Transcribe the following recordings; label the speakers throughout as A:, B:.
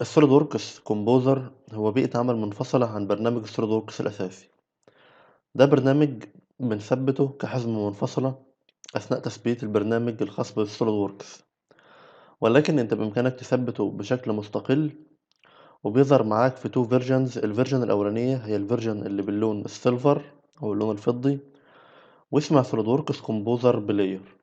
A: السوليد ووركس كومبوزر هو بيئة عمل منفصلة عن برنامج السوليد ووركس الأساسي. ده برنامج بنثبته كحزمة منفصلة أثناء تثبيت البرنامج الخاص بالسوليد ووركس، ولكن أنت بإمكانك تثبته بشكل مستقل، وبيظهر معاك في تو فيرجنز. الفيرجن الأولانية هي الفيرجن اللي باللون السيلفر أو اللون الفضي، واسمها سوليد ووركس كومبوزر بلاير،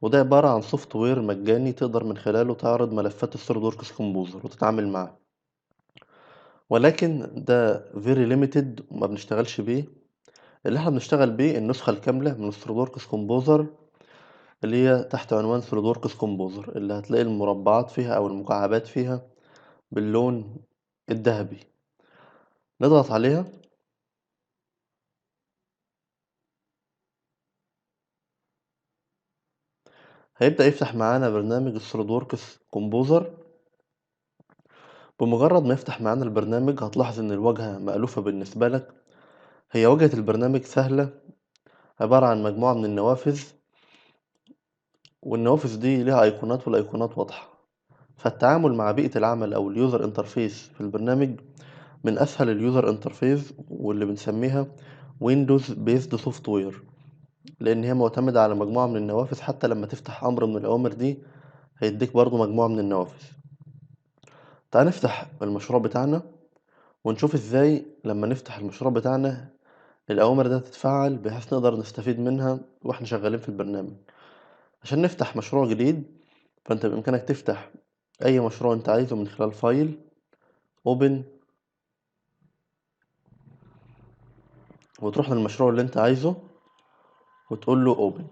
A: وده عبارة عن سوفت وير مجاني تقدر من خلاله تعرض ملفات السوليد ووركس كومبوزر وتتعامل معاه، ولكن ده very limited وما بنشتغلش بيه. اللي احنا بنشتغل بيه النسخة الكاملة من السوليدوركس كومبوزر، اللي هي تحت عنوان سوليدوركس كومبوزر، اللي هتلاقي المربعات فيها أو المكعبات فيها باللون الذهبي. نضغط عليها، هيبدأ يفتح معانا برنامج السوليدوركس كومبوزر. بمجرد ما يفتح معانا البرنامج هتلاحظ إن الواجهة مألوفة بالنسبة لك. هي واجهة البرنامج سهلة، عبارة عن مجموعة من النوافذ، والنوافذ دي ليها أيقونات والأيقونات واضحة. فالتعامل مع بيئة العمل أو اليوزر انترفيس في البرنامج من أسهل اليوزر انترفيس، واللي بنسميها ويندوز بيزد سوفت وير، لأن هي معتمدة على مجموعة من النوافذ. حتى لما تفتح أمر من الأوامر دي هيديك برضو مجموعة من النوافذ. تعال نفتح المشروع بتاعنا ونشوف ازاي لما نفتح المشروع بتاعنا الأوامر ده تتفعل بحيث نقدر نستفيد منها واحنا شغالين في البرنامج. عشان نفتح مشروع جديد، فانت بإمكانك تفتح أي مشروع انت عايزه من خلال فايل، اوبن، وتروح للمشروع اللي انت عايزه وتقول له اوبن.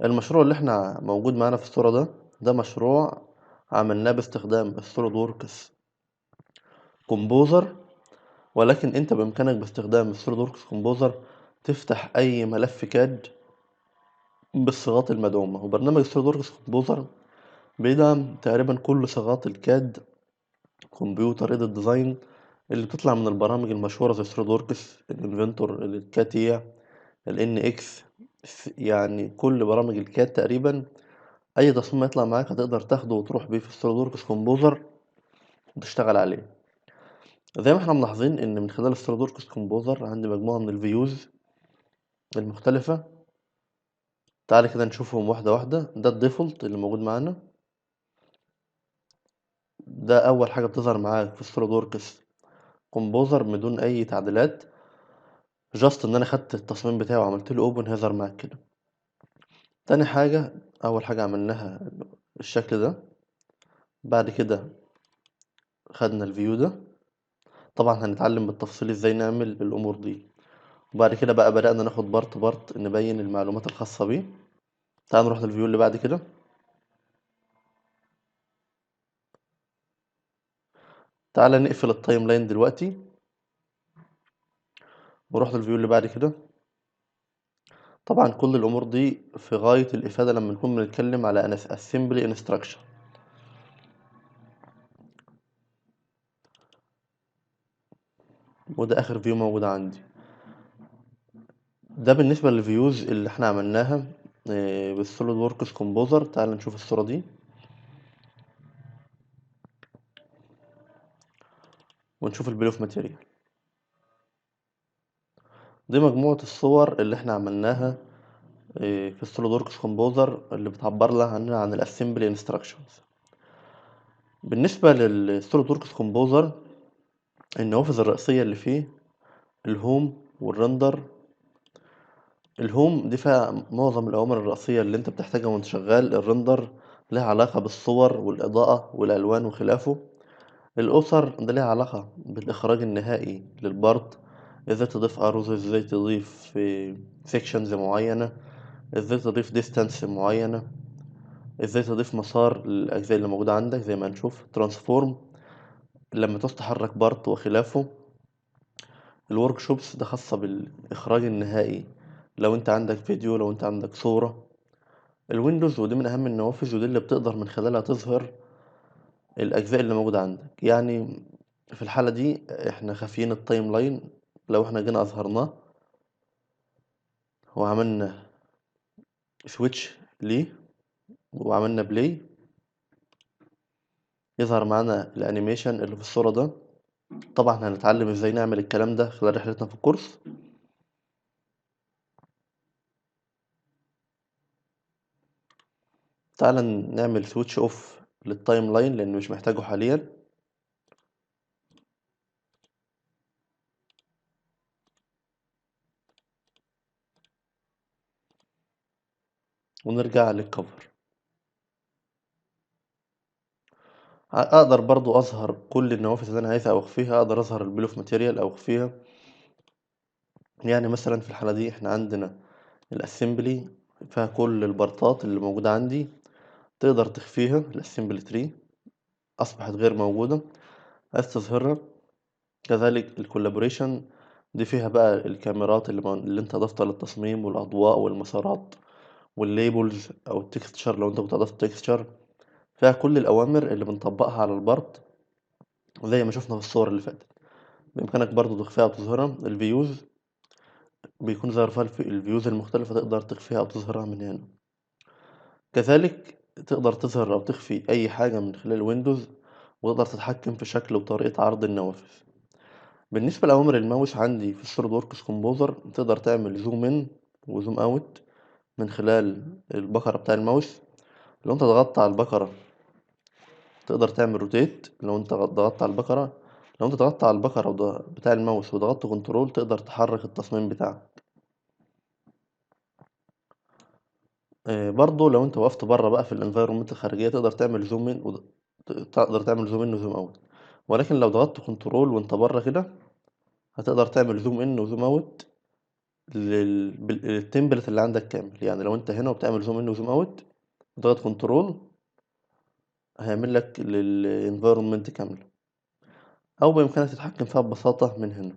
A: المشروع اللي احنا موجود معانا في الصورة ده مشروع عملناه باستخدام السوليد ووركس كومبوزر، ولكن انت بامكانك باستخدام السوليد ووركس كومبوزر تفتح اي ملف كاد بالصيغات المدعومة. وبرنامج السوليد ووركس كومبوزر بيدعم تقريبا كل صيغات الكاد، كمبيوتر ايدد ديزاين، اللي بتطلع من البرامج المشهورة زي السوليد ووركس، الانفنتور، الكاتيا، الان اكس. يعني كل برامج الكاد تقريبا اي تصميم يطلع معاك هتقدر تاخده وتروح بيه في السوليد ووركس كومبوزر وتشتغل عليه. زي ما احنا ملاحظين ان من خلال السوليد ووركس كومبوزر عندي مجموعة من الفيوز المختلفة. تعالى كده نشوفهم واحدة واحدة. ده الديفولت اللي موجود معانا، ده اول حاجة بتظهر معاك في السوليد ووركس كومبوزر بدون اي تعديلات. جاست ان انا خدت التصميم بتاعه وعملت له اوبن هيظهر معاك كده. تاني حاجة، اول حاجة عملناها الشكل ده. بعد كده خدنا الفيو ده، طبعا هنتعلم بالتفصيل ازاي نعمل الامور دي. وبعد كده بقى بدأنا ناخد بارت بارت نبين المعلومات الخاصة بيه. تعال نروح للفيو اللي بعد كده. تعال نقفل التايم لاين دلوقتي ونروح للفيو اللي بعد كده. طبعا كل الامور دي في غاية الافادة لما نكون بنتكلم على assembly instruction. وده اخر فيو موجود عندي. ده بالنسبة للفيوز اللي احنا عملناها بالسوليد ووركس كومبوزر. تعال نشوف الصورة دي ونشوف البيل اوف ماتيريال. دي مجموعة الصور اللي احنا عملناها في السوليد ووركس كومبوزر، اللي بتعبر لنا عن الاسمبلي انستراكشنز. بالنسبة للسوليد ووركس كومبوزر، النوافذ الرئيسية اللي فيه الهوم والرندر. الهوم دي فيها معظم الأوامر الرئيسية اللي انت بتحتاجها وانت شغال. الرندر لها علاقة بالصور والإضاءة والألوان وخلافه. الأسر ده ليها علاقة بالإخراج النهائي للبارت، ازاي تضيف أروز، ازاي تضيف سيكشنز معينة، ازاي تضيف ديستانس معينة، ازاي تضيف مسار للأجزاء اللي موجودة عندك. زي ما نشوف ترانسفورم لما تحرك بارت وخلافه. الورك شوبس ده خاصة بالإخراج النهائي، لو انت عندك فيديو، لو انت عندك صورة. الويندوز ودي من أهم النوافذ، ودي اللي بتقدر من خلالها تظهر الأجزاء اللي موجودة عندك. يعني في الحالة دي احنا خافيين التايم لاين. لو احنا جينا أظهرناه وعملنا سويتش ليه وعملنا بلاي، يظهر معانا الانيميشن اللي في الصورة ده. طبعا هنتعلم ازاي نعمل الكلام ده خلال رحلتنا في الكورس. تعالى نعمل سويتش اوف للتايم لاين لان مش محتاجه حاليا. ونرجع للكفر. اقدر برضو اظهر كل النوافذ اللي انا عايزها او اخفيها. اقدر اظهر البيل اوف ماتيريال او اخفيها. يعني مثلا في الحالة دي احنا عندنا الاسمبلي فيها كل البارتات اللي موجودة عندي. تقدر تخفيها. الاسمبلي تري اصبحت غير موجودة، عايز تظهرها. كذلك الكولابوريشن دي فيها بقى الكاميرات اللي انت اضفتها للتصميم والاضواء والمسارات والليبلز او التكستشر لو انت كنت اضفت تكستشر. فيها كل الاوامر اللي بنطبقها على البارت زي ما شفنا في الصور اللي فاتت. بامكانك برضو تخفيها وتظهرها. الفيوز بيكون ظاهر فيها الفيوز المختلفة، تقدر تخفيها او تظهرها من هنا. كذلك تقدر تظهر او تخفي اي حاجة من خلال ويندوز، وتقدر تتحكم في شكل وطريقة عرض النوافذ. بالنسبة لأوامر الماوس عندي في السوليد ووركس كومبوزر، تقدر تعمل زوم ان وزوم اوت من خلال البكرة بتاع الماوس. لو انت ضغطت على البكرة تقدر تعمل روتيت. لو انت ضغطت على البكرة لو انت ضغطت على البكرة بتاع الماوس وضغطت كنترول تقدر تحرك التصميم بتاعك. برضو لو انت وقفت بره بقى في الانفايرومنت الخارجية تقدر تعمل زوم ان تقدر تعمل زوم ان وزوم اوت. ولكن لو ضغطت كنترول وانت بره كده هتقدر تعمل زوم ان وزوم اوت للتمبلت اللي عندك كامل. يعني لو انت هنا وبتعمل زوم ان وزوم اوت وتضغط كنترول هيعمل لك للانفايرمنت كامله. او بامكانك تتحكم فيها ببساطه من هنا،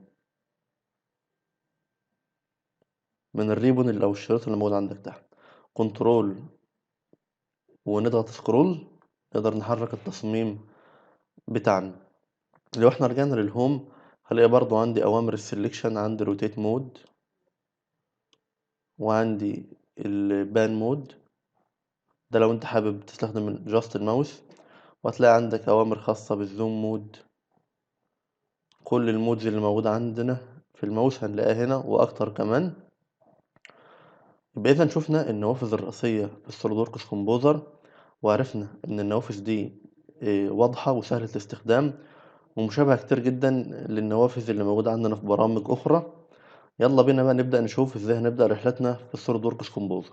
A: من الريبون اللي او الشريط اللي موجود عندك تحت. كنترول ونضغط سكرول نقدر نحرك التصميم بتاعنا. لو احنا رجعنا للهوم هلاقي برضو عندي اوامر السلكشن. عندي روتيت مود وعندي البان مود، ده لو انت حابب تستخدم جاست الماوس. وهتلاقي عندك أوامر خاصة بالزوم مود. كل المودز اللي موجودة عندنا في الماوس هنلاقيها هنا وأكتر كمان. يبقى إذا شفنا النوافذ الرئيسية في السوليد ووركس كومبوزر، وعرفنا إن النوافذ دي واضحة وسهلة الاستخدام ومشابهة كتير جدا للنوافذ اللي موجودة عندنا في برامج أخرى. يلا بينا بقى نبدأ نشوف إزاي هنبدأ رحلتنا في السوليد ووركس كومبوزر.